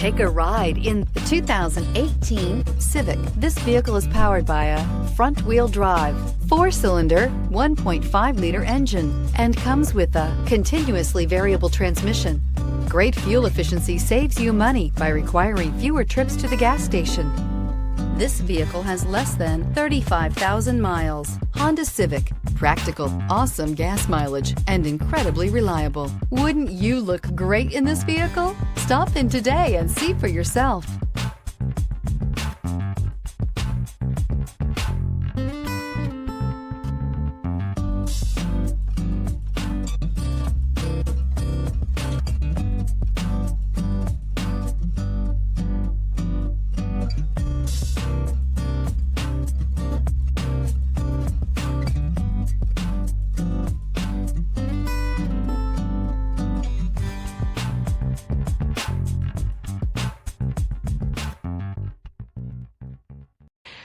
Take a ride in the 2018 Civic. This vehicle is powered by a front-wheel drive, 4-cylinder, 1.5-liter engine, and comes with a continuously variable transmission. Great fuel efficiency saves you money by requiring fewer trips to the gas station. This vehicle has less than 35,000 miles. Honda Civic. Practical, awesome gas mileage, and incredibly reliable. Wouldn't you look great in this vehicle? Stop in today and see for yourself.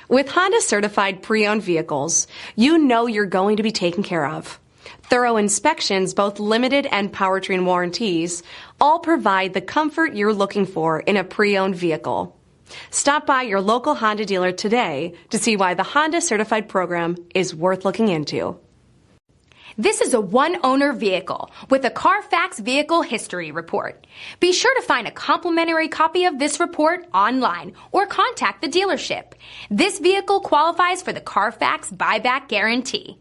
With Honda certified pre-owned vehicles, you know you're going to be taken care of. Thorough inspections, both limited and powertrain warranties, all provide the comfort you're looking for in a pre-owned vehicle. Stop by your local Honda dealer today to see why the Honda certified program is worth looking into. This is a one-owner vehicle with a Carfax Vehicle History Report. Be sure to find a complimentary copy of this report online or contact the dealership. This vehicle qualifies for the Carfax Buyback Guarantee.